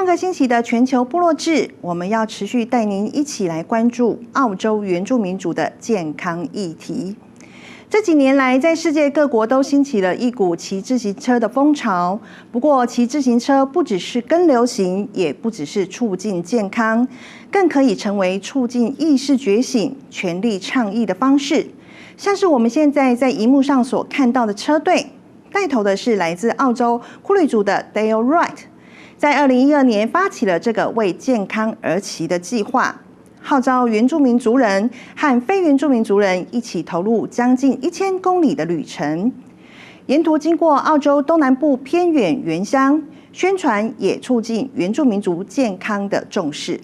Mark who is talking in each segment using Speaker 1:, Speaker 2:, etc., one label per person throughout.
Speaker 1: 个星期的全球部落志，我们要持续带您一起来关注澳洲原住民族的健康议题。这几年来，在世界各国都兴起了一股骑自行车的风潮。不过，骑自行车不只是跟流行，也不只是促进健康，更可以成为促进意识觉醒、权利倡议的方式。像是我们现在在荧幕上所看到的车队，带头的是来自澳洲Koori族的Dale Wright， 在2012年发起了这个为健康而骑的计划。号召原住民族人和非原住民族人一起投入将近1000公里的旅程，沿途经过澳洲东南部偏远原乡，宣传也促进原住民族健康的重视。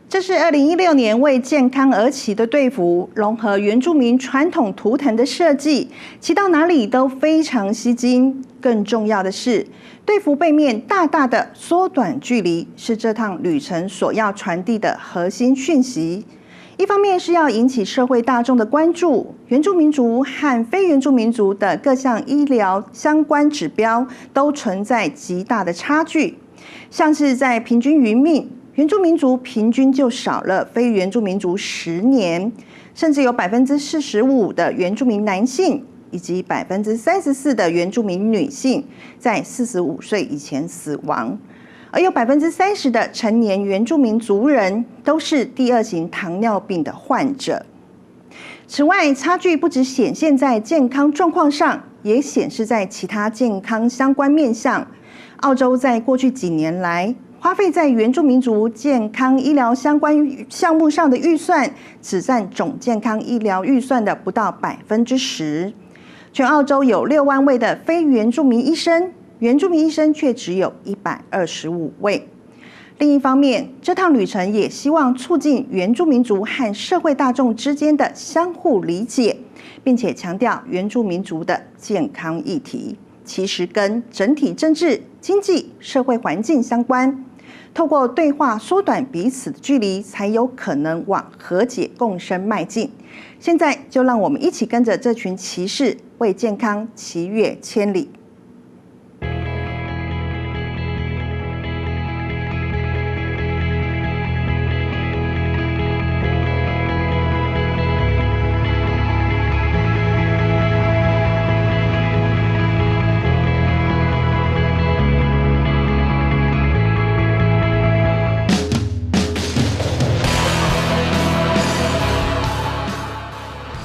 Speaker 1: 这是2016年为健康而骑的队服，融合原住民传统图腾的设计，骑到哪里都非常吸睛。更重要的是，队服背面大大的缩短距离，是这趟旅程所要传递的核心讯息。一方面是要引起社会大众的关注，原住民族和非原住民族的各项医疗相关指标都存在极大的差距，像是在平均余命，原住民族平均就少了非原住民族10年，甚至有45%的原住民男性以及34%的原住民女性在45岁以前死亡，而有30%的成年原住民族人都是第2型糖尿病的患者。此外，差距不只显现在健康状况上，也显示在其他健康相关面向。澳洲在过去几年来，花费在原住民族健康医疗相关项目上的预算，只占总健康医疗预算的不到10%。全澳洲有6万位的非原住民医生，原住民医生却只有125位。另一方面，这趟旅程也希望促进原住民族和社会大众之间的相互理解，并且强调原住民族的健康议题其实跟整体政治、经济、社会环境相关。透过对话缩短彼此的距离，才有可能往和解共生迈进。现在就让我们一起跟着这群骑士，为健康骑越千里。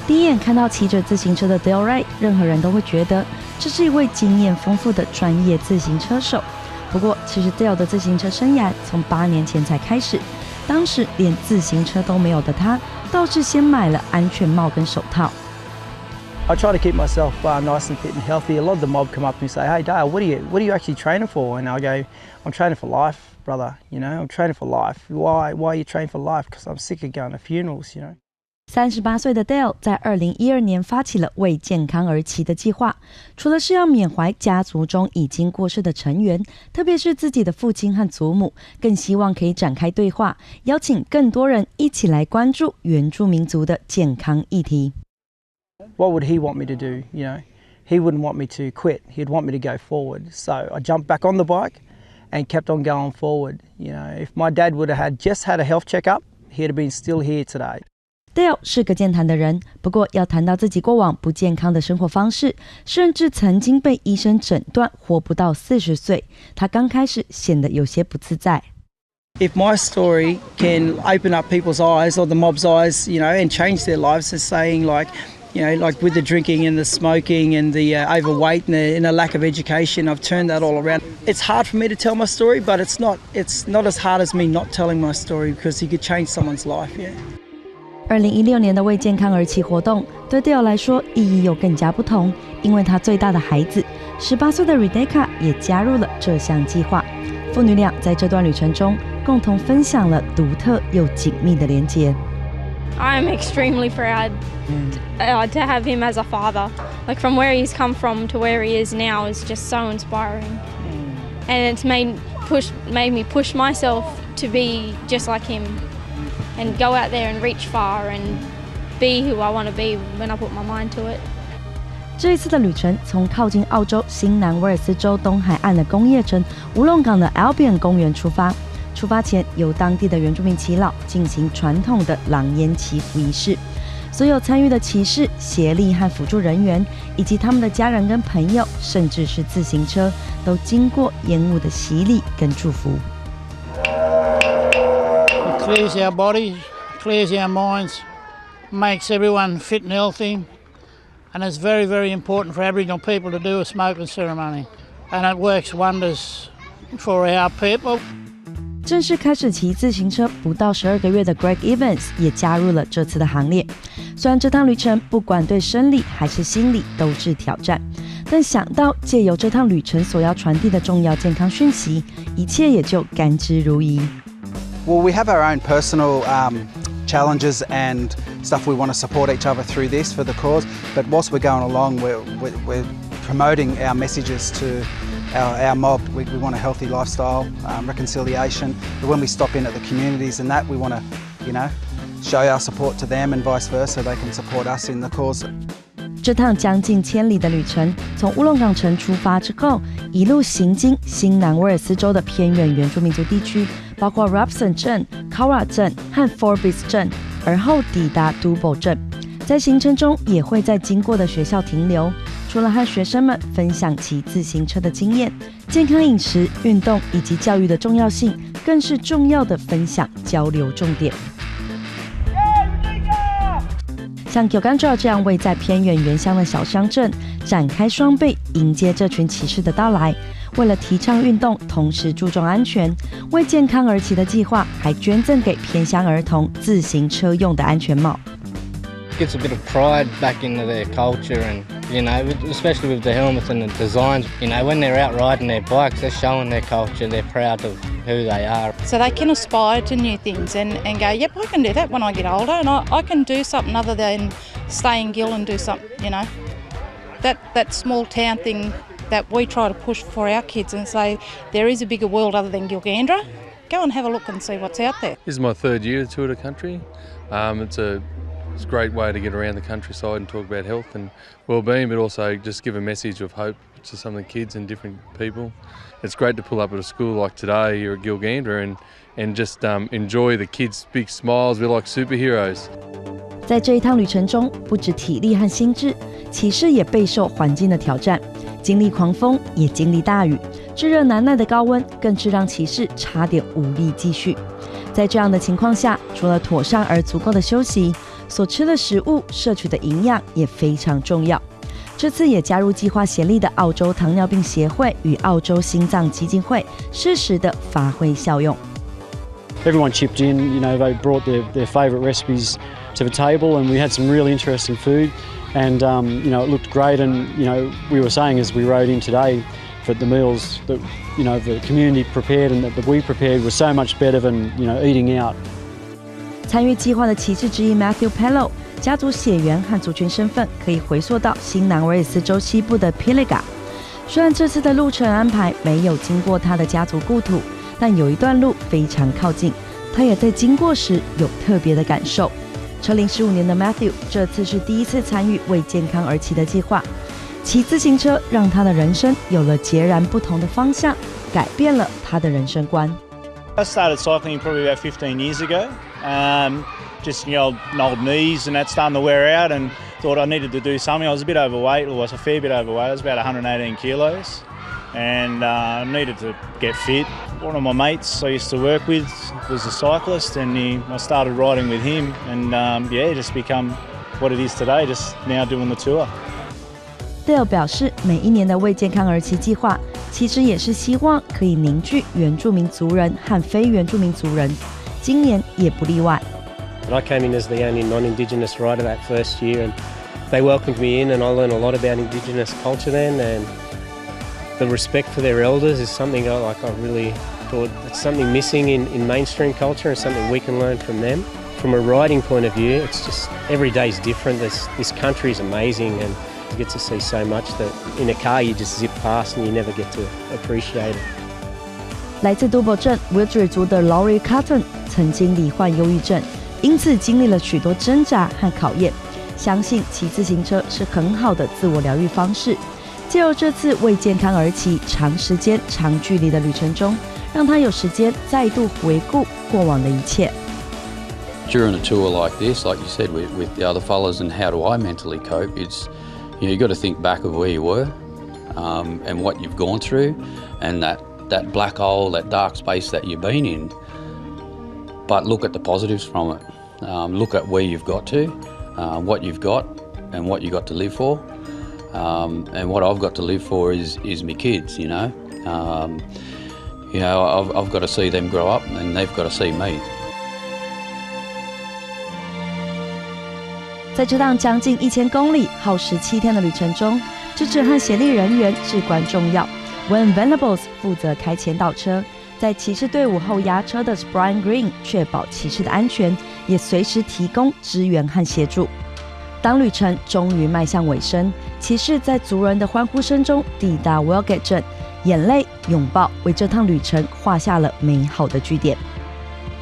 Speaker 2: 第一眼看到骑着自行车的 Dale Wright， 任何人都会觉得这是一位经验丰富的专业自行车手。不过，其实 Dale 的自行车生涯从8年前才开始，当时连自行车都没有的他，倒是先买了安全帽跟手套。
Speaker 3: I try to keep myself nice and fit and healthy. A lot of the mob come up and say, "Hey Dale, what are you actually training for?" And I go, "I'm training for life, brother. You know, I'm training for life. Why are you training for life? Because I'm sick of going to funerals. You know."
Speaker 2: 38岁的 Dale 在2012年发起了为健康而骑的计划，除了是要缅怀家族中已经过世的成员，特别是自己的父亲和祖母，更希望可以展开对话，邀请更多人一起来关注原住民族的健康议题。
Speaker 3: What would he want me to do? You know, he wouldn't want me to quit. He'd want me to go forward. So I jumped back on the bike and kept on going forward. You know, if my dad would have just had a health checkup, he'd have been still here today.
Speaker 2: Dale 是个健谈的人，不过要谈到自己过往不健康的生活方式，甚至曾经被医生诊断活不到40岁，他刚开始显得有些不自在。
Speaker 3: If my story can open up people's eyes or the mob's eyes, you know, and change their lives, as saying like, you know, like with the drinking and the smoking and the overweight and the lack of education, I've turned that all around. It's hard for me to tell my story, but it's not as hard as me not telling my story because you could change someone's life, yeah.
Speaker 2: 2016年的为健康而骑活动，对 Dale 来说意义又更加不同，因为他最大的孩子18岁的 Rebecca 也加入了这项计划。父女俩在这段旅程中共同分享了独特又紧密的连结。
Speaker 4: I'm extremely proud to have him as a father. Like from where he's come from to where he is now is just so inspiring, and it's made me push myself to be just like him. And go out there and reach far and be who I want to be when I put my mind to it.
Speaker 2: 这一次的旅程从靠近澳洲新南威尔斯州东海岸的工业城乌龙港的 Albion 公园出发。出发前，由当地的原住民耆老进行传统的狼烟祈福仪式。所有参与的骑士、协力和辅助人员，以及他们的家人跟朋友，甚至是自行车，都经过烟雾的洗礼跟祝福。
Speaker 5: It clears our bodies, clears our minds, makes everyone fit and healthy, and it's very, very important for Aboriginal people to do a smoking ceremony, and it works wonders for our people.
Speaker 2: 正式开始骑自行车不到12个月的 Greg Evans 也加入了这次的行列。虽然这趟旅程不管对生理还是心理都是挑战，但想到借由这趟旅程所要传递的重要健康讯息，一切也就甘之如饴。
Speaker 6: Well, we have our own personal challenges and stuff. We want to support each other through this for the cause. But whilst we're going along, we're promoting our messages to our mob. We want a healthy lifestyle, reconciliation. But when we stop in at the communities and that, we want to, show our support to them and vice versa. They can support us in the cause.
Speaker 2: 这趟将近千里的旅程，从乌龙港城出发之后，一路行经新南威尔斯州的偏远原住民族地区，包括 Robson 镇、Koori 镇和 Forbes 镇，而后抵达 Dubbo 镇。在行程中也会在经过的学校停留，除了和学生们分享骑自行车的经验，健康饮食、运动以及教育的重要性，更是重要的分享交流重点。像 Gilgandra 这样位在偏远原乡的小乡镇，展开双臂迎接这群骑士的到来。为了提倡运动，同时注重安全，为健康而骑的计划还捐赠给偏乡儿童自行车用的安全帽。
Speaker 7: Gets a bit of pride back into their culture and, especially with the helmets and the designs, when they're out riding their bikes, they're showing their culture, they're proud of who they are.
Speaker 8: So they can aspire to new things and go, yep, I can do that when I get older and I can do something other than stay in Gill and do something, That small town thing that we try to push for our kids and say there is a bigger world other than Gilgandra. Go and have a look and see what's out there.
Speaker 9: This is my third year to tour the country. It's a great way to get around the countryside and talk about health and well-being, but also just give a message of hope to some of the kids and different people. It's great to pull up at a school like today here at Gilgandra and just enjoy the kids' big smiles. We're like superheroes.
Speaker 2: 在这一趟旅程中，不止体力和心智，骑士也备受环境的挑战，经历狂风，也经历大雨，炙热难耐的高温，更是让骑士差点无力继续。在这样的情况下，除了妥善而足够的休息，所吃的食物摄取的营养也非常重要。这次也加入计划协力的澳洲糖尿病协会与澳洲心脏基金会，适时的发挥效用。
Speaker 10: Everyone chipped in, they brought their favourite recipes to the table, and we had some really interesting food, and it looked great. And we were saying as we rode in today that the meals that the community prepared and that we prepared were so much better than eating out.
Speaker 2: 参与计划的骑士之一 Matthew Pello， 家族血缘和族群身份可以回溯到新南威尔斯州西部的 Pilliga。虽然这次的路程安排没有经过他的家族故土，但有一段路非常靠近，他也在经过时有特别的感受。车龄15年的 Matthew 这次是第一次参与为健康而骑的计划，骑自行车让他的人生有了截然不同的方向，改变了他的人生观。
Speaker 11: I started cycling probably about 15 years ago. Just old knees and that starting to wear out, and thought I needed to do something. I was a bit overweight, or was a fair bit overweight. I was about 118 kilos, and needed to get fit. One of my mates I used to work with was a cyclist, and I started riding with him, and just become what it is today. Just now doing the tour.
Speaker 2: Dale 表示，每一年的为健康而骑计划，其实也是希望可以凝聚原住民族人和非原住民族人，今年也不例外。
Speaker 12: I came in as the only non-Indigenous rider that first year, and they welcomed me in, and I learned a lot about Indigenous culture then, and the respect for their elders is something I really thought it's something missing in mainstream culture, and something we can learn from them. From a riding point of view, it's just every day's different. This country is amazing, and you get to see so much that in a car you just zip past and you never get to appreciate it.
Speaker 2: 来自 Dubbo 镇 Wiradjuri 族的 Laurie Cotton 曾经罹患忧郁症，因此经历了许多挣扎和考验。相信骑自行车是很好的自我疗愈方式。借由这次为健康而骑长时间、长距离的旅程中，让他有时间再度回顾过往的一切。
Speaker 13: During a tour like this, like you said, with the other fellas, and how do I mentally cope? It's, you know, you got to think back of where you were, and what you've gone through, and that black hole, that dark space that you've been in. But look at the positives from it. Look at where you've got to, what you've got, and what you got to live for. And what I've got to live for is my kids. You know, I've got to see them grow up, and they've got to see me.
Speaker 2: 在这趟将近1000公里、耗时7天的旅程中，支持和协力人员至关重要。When Venables 负责开前导车，在骑士队伍后压车的 Brian Green 确保骑士的安全，也随时提供支援和协助。当旅程终于迈向尾声，骑士在族人的欢呼声中抵达 Wellgate 镇，眼泪、拥抱为这趟旅程画下了美好的句点。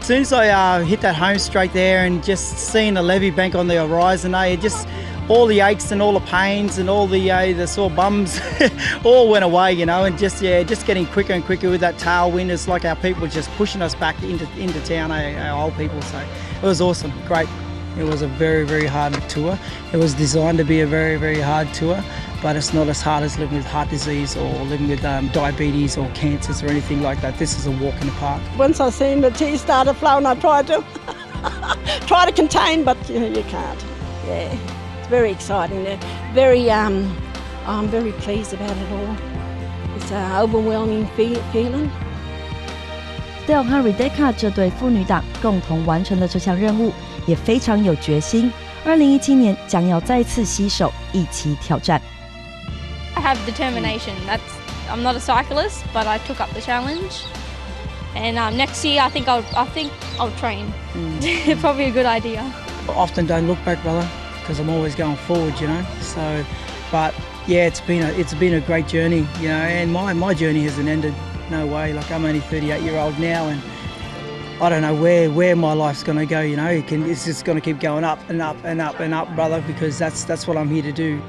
Speaker 3: As soon as I hit that home straight there and just seeing the levee bank on the horizon, just all the aches and all the pains and all the sore bums all went away, you know, and just getting quicker and quicker with that tailwind. It's like our people just pushing us back into town, our old people. So it was awesome, great. It was a very, very hard tour. It was designed to be a very, very hard tour, but it's not as hard as living with heart disease or living with diabetes or cancers or anything like that. This is a walk in the park.
Speaker 14: Once I seen the tears started flowing, I tried to try to contain, but you can't. Yeah, it's very exciting. Very, I'm very pleased about it all. It's an overwhelming feeling.
Speaker 2: Dale 和 Rebecca 这对父女档共同完成了这项任务，也非常有决心。2017年将要再次携手一起挑战。
Speaker 4: I have determination. I'm not a cyclist, but I took up the challenge. And next year, I think I'll train. Probably a good idea.
Speaker 3: I often don't look back, brother, because I'm always going forward, you know. So, but yeah, it's been a great journey, you know. And my journey hasn't ended. No way. Like, I'm only 38-year-old now, and I don't know where my life's going to go, you know. It's just going to keep going up and up and up and up, brother, because that's what I'm here to do.